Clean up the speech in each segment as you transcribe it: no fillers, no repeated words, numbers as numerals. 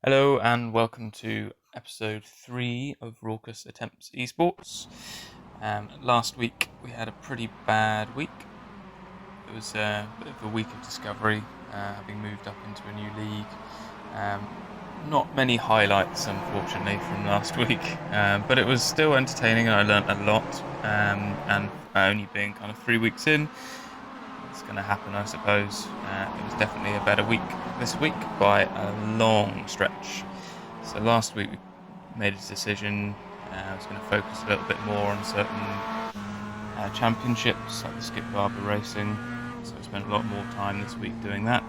Hello and welcome to episode 3 of Raucus Attempts Esports. Last week we had a pretty bad week. It was a bit of a week of discovery, having moved up into a new league. Not many highlights, unfortunately, from last week, but it was still entertaining and I learnt a lot. And only being kind of 3 weeks in, it's going to happen, I suppose. It was definitely a better week this week by a long stretch. So last week we made a decision. I was going to focus a little bit more on certain championships, like the skip barber racing. So I spent a lot more time this week doing that.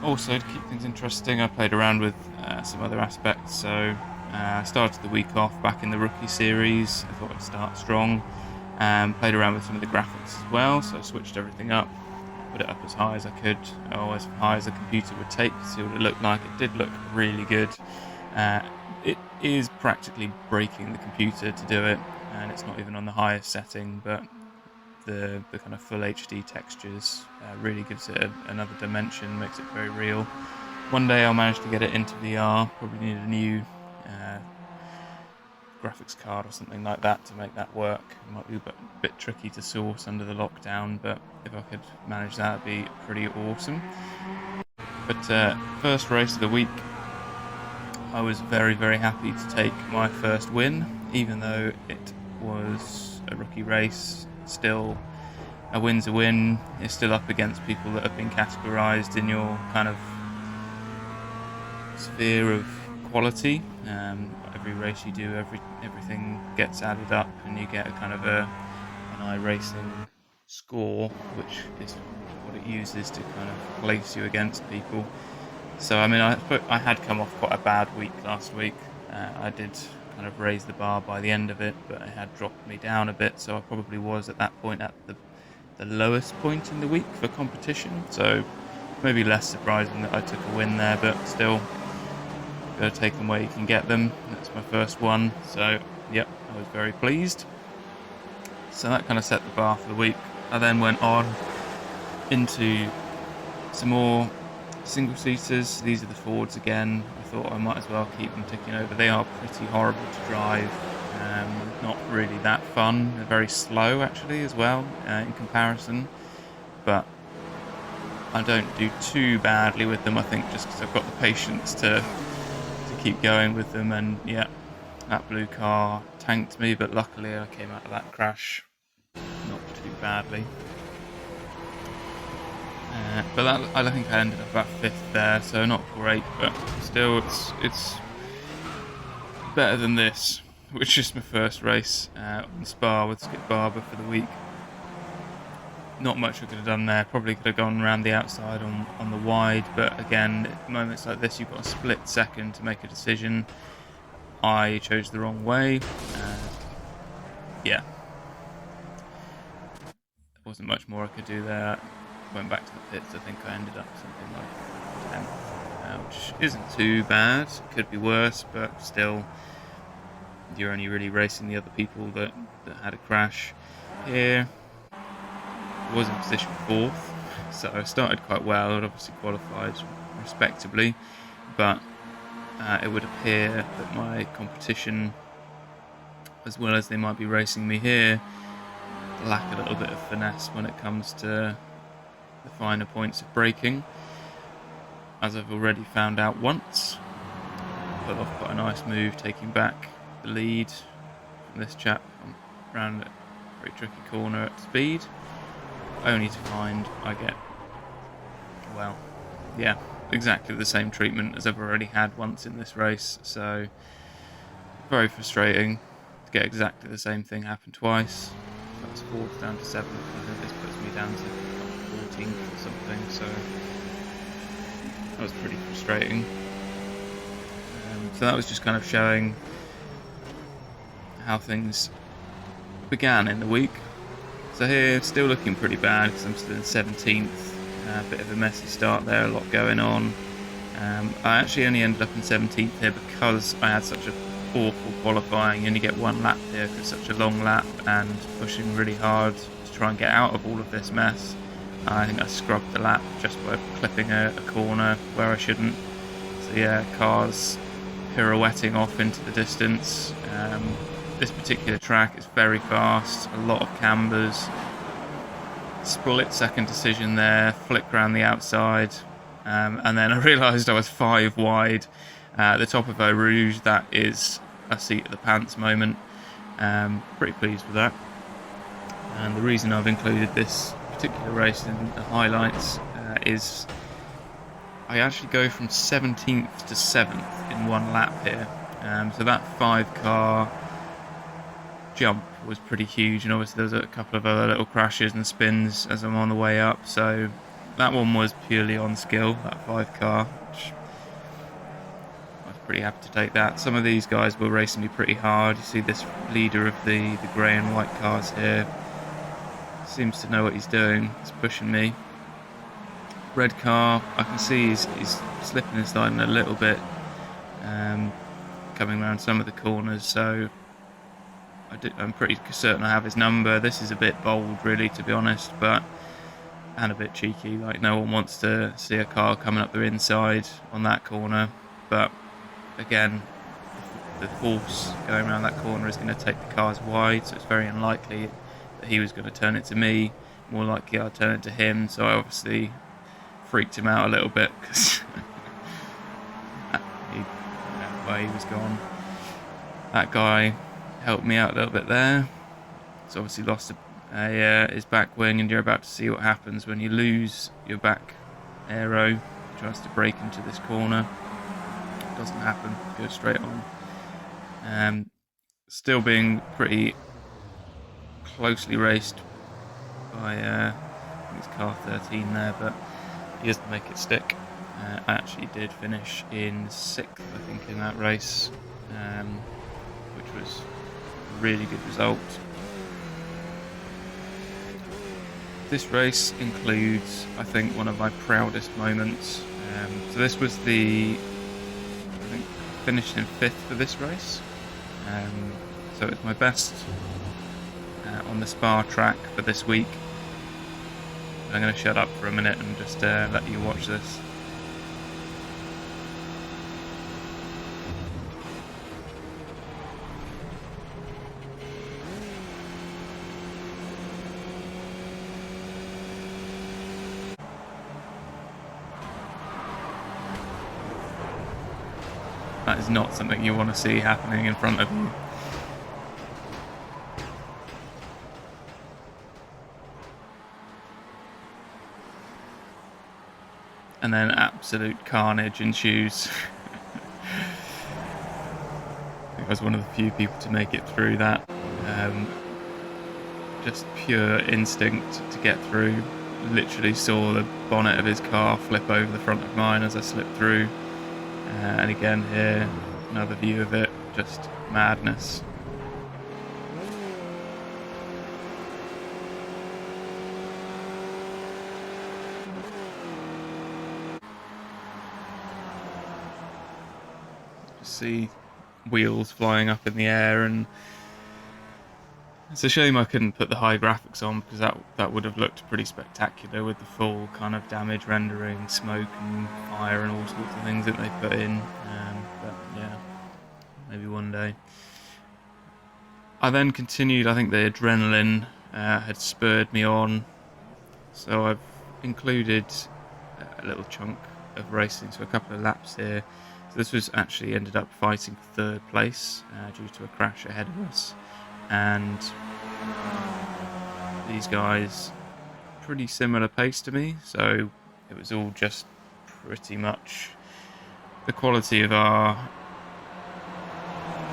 Also, to keep things interesting, I played around with some other aspects. So I started the week off back in the rookie series. I thought I'd start strong. Played around with some of the graphics as well, so I switched everything up, put it up as high as I could, or as high as the computer would take to see what it looked like. It did look really good. It is practically breaking the computer to do it, and it's not even on the highest setting, but the kind of full HD textures really gives it another dimension, makes it very real. One day I'll manage to get it into VR, probably need a new graphics card or something like that to make that work. It might be a bit tricky to source under the lockdown, but if I could manage that, it'd be pretty awesome. But first race of the week, I was very, very happy to take my first win, even though it was a rookie race. Still, a win's a win. It's still up against people that have been categorised in your kind of sphere of quality. Every race you do, everything gets added up, and you get a kind of an iRacing score, which is what it uses to kind of place you against people. So I mean, I had come off quite a bad week last week. I did kind of raise the bar by the end of it, but it had dropped me down a bit, so I probably was at that point at the lowest point in the week for competition. So maybe less surprising that I took a win there, but still, got to take them where you can get them. That's my first one, so yep, I was very pleased. So that kind of set the bar for the week. I then went on into some more single-seaters. These are the Fords again. I thought I might as well keep them ticking over. They are pretty horrible to drive, not really that fun. They're very slow actually as well in comparison, but I don't do too badly with them, I think, just because I've got the patience to keep going with them. And yeah, that blue car tanked me, but luckily I came out of that crash not too badly. But I think I ended up about 5th there, so not great, but still it's better than this, which is my first race on Spa with Skip Barber for the week. Not much I could have done there. Probably could have gone around the outside on the wide, but again, at moments like this, you've got a split second to make a decision. I chose the wrong way. Yeah, there wasn't much more I could do there. Went back to the pits. I think I ended up something like 10th, which isn't too bad. Could be worse, but still, you're only really racing the other people that had a crash. Here, was in position 4th, so I started quite well. I'd obviously qualified respectably, but it would appear that my competition, as well as they might be racing me here, lack a little bit of finesse when it comes to the finer points of braking, as I've already found out once. Pulled off quite a nice move, taking back the lead from this chap around a very tricky corner at speed, only to find I get, well, yeah, exactly the same treatment as I've already had once in this race. So very frustrating to get exactly the same thing happen twice. That was 4th down to 7th. I think this puts me down to 14th or something, so that was pretty frustrating. So that was just kind of showing how things began in the week. So here, still looking pretty bad because I'm still in 17th. A bit of a messy start there, a lot going on. I actually only ended up in 17th here because I had such an awful qualifying. You only get one lap here for such a long lap, and pushing really hard to try and get out of all of this mess. I think I scrubbed the lap just by clipping a corner where I shouldn't. So yeah, cars pirouetting off into the distance. This particular track is very fast, a lot of cambers, split second decision there, flicked around the outside, and then I realised I was 5 wide at the top of Eau Rouge. That is a seat of the pants moment. Pretty pleased with that. And the reason I've included this particular race in the highlights is I actually go from 17th to 7th in one lap here. So that 5-car jump was pretty huge, and obviously there's a couple of other little crashes and spins as I'm on the way up, so that one was purely on skill, that 5-car, which I was pretty happy to take that. Some of these guys were racing me pretty hard. You see this leader of the grey and white cars here seems to know what he's doing. He's pushing me. Red car, I can see he's slipping and sliding a little bit, coming around some of the corners, so I'm pretty certain I have his number. This is a bit bold, really, to be honest, and a bit cheeky. Like, no one wants to see a car coming up their inside on that corner. But again, the force going around that corner is going to take the cars wide, so it's very unlikely that he was going to turn it to me. More likely I'd turn it to him. So I obviously freaked him out a little bit because he was gone. That guy helped me out a little bit there. It's obviously lost his back wing, and you're about to see what happens when you lose your back aero. He tries to break into this corner. It doesn't happen. It goes straight on. Still being pretty closely raced by I think it's car 13 there, but he doesn't make it stick. I actually did finish in 6th, I think, in that race, which was really good result. This race includes, I think, one of my proudest moments. So this was I think, finished in 5th for this race. So it's my best on the Spa track for this week. I'm going to shut up for a minute and just let you watch this. That is not something you want to see happening in front of you. And then absolute carnage ensues. I think I was one of the few people to make it through that. Just pure instinct to get through. Literally saw the bonnet of his car flip over the front of mine as I slipped through. And again here, another view of it, just madness. Just see wheels flying up in the air, and it's a shame I couldn't put the high graphics on, because that would have looked pretty spectacular with the full kind of damage rendering, smoke and fire and all sorts of things that they put in. But yeah, maybe one day. I then continued. I think the adrenaline had spurred me on, so I've included a little chunk of racing, so a couple of laps here. So this was actually ended up fighting for 3rd place due to a crash ahead of us. And these guys, pretty similar pace to me, so it was all just pretty much the quality of our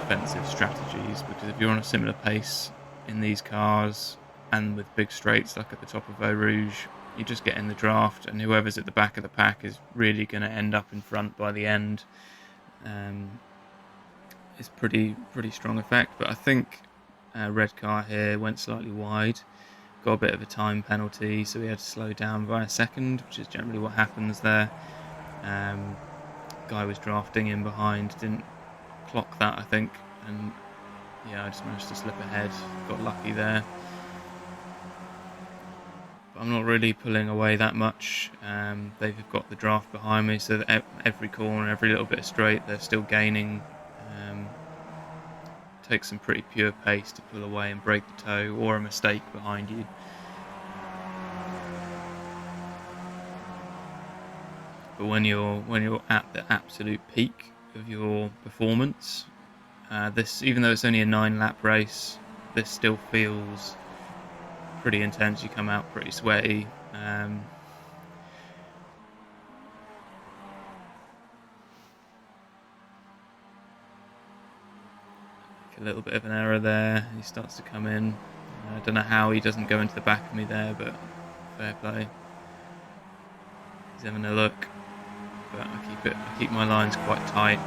offensive strategies, because if you're on a similar pace in these cars and with big straights like at the top of Eau Rouge, you just get in the draft, and whoever's at the back of the pack is really going to end up in front by the end. It's pretty strong effect, but I think red car here went slightly wide, got a bit of a time penalty, so we had to slow down by a second, which is generally what happens there. Guy was drafting in behind, didn't clock that, I think, and yeah, I just managed to slip ahead, got lucky there. But I'm not really pulling away that much. They've got the draft behind me, so that every corner, every little bit of straight, they're still gaining. Takes some pretty pure pace to pull away and break the toe, or a mistake behind you. But when you're at the absolute peak of your performance, this, even though it's only a 9-lap race, this still feels pretty intense. You come out pretty sweaty. A little bit of an error there. He starts to come in. I don't know how he doesn't go into the back of me there, but fair play. He's having a look, but I keep my lines quite tight.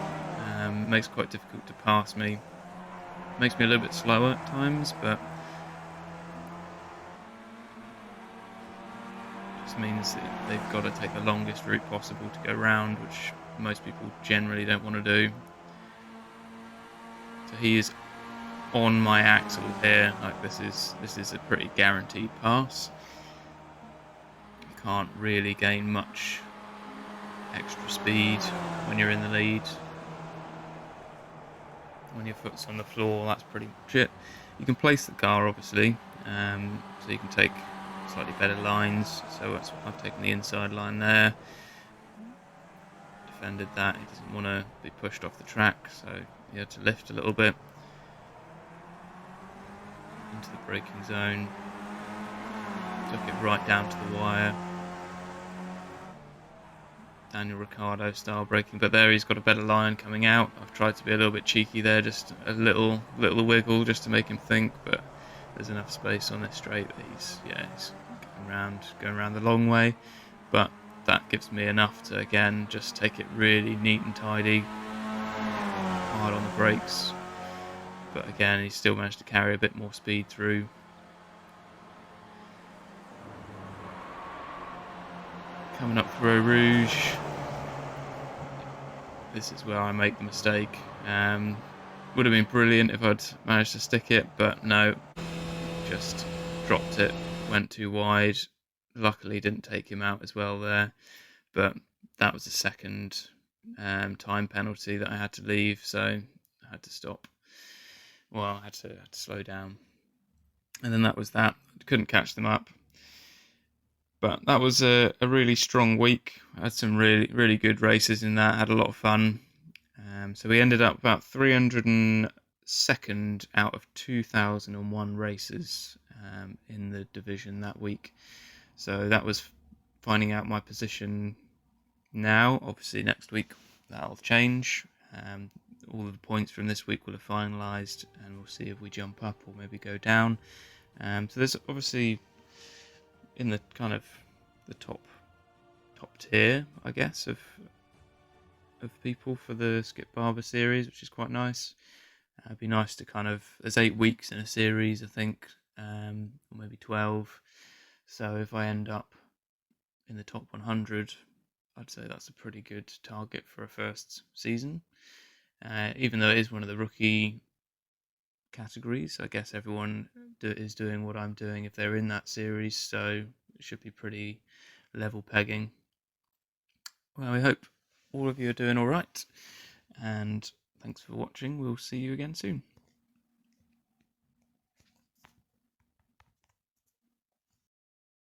Makes it quite difficult to pass me. Makes me a little bit slower at times, but just means that they've got to take the longest route possible to go round, which most people generally don't want to do. So he is on my axle here. Like, this is a pretty guaranteed pass. You can't really gain much extra speed when you're in the lead. When your foot's on the floor, that's pretty much it. You can place the car, obviously, so you can take slightly better lines. So I've taken the inside line there. Defended that. He doesn't want to be pushed off the track, so you had to lift a little bit into the braking zone. Took it right down to the wire. Daniel Ricciardo style braking, but there he's got a better line coming out. I've tried to be a little bit cheeky there, just a little wiggle just to make him think, but there's enough space on this straight that he's going around the long way. But that gives me enough to, again, just take it really neat and tidy, hard on the brakes. But again, he still managed to carry a bit more speed through. Coming up through Rouge, this is where I make the mistake. Would have been brilliant if I'd managed to stick it, but no, just dropped it, went too wide. Luckily didn't take him out as well there, but that was the second time penalty that I had to leave, so I had to stop. Well, I had to slow down, and then that was that. Couldn't catch them up. But that was a really strong week. I had some really good races in that. Had a lot of fun. So we ended up about 302nd out of 2001 races in the division that week. So that was finding out my position now. Obviously next week that'll change. All of the points from this week will have finalised, and we'll see if we jump up or maybe go down. So there's obviously, in the kind of the top tier, I guess, of people for the Skip Barber series, which is quite nice. It'd be nice to kind of, there's 8 weeks in a series, I think, or maybe 12. So if I end up in the top 100, I'd say that's a pretty good target for a first season. Even though it is one of the rookie categories, I guess everyone is doing what I'm doing if they're in that series, so it should be pretty level pegging. Well, I hope all of you are doing all right, and thanks for watching. We'll see you again soon.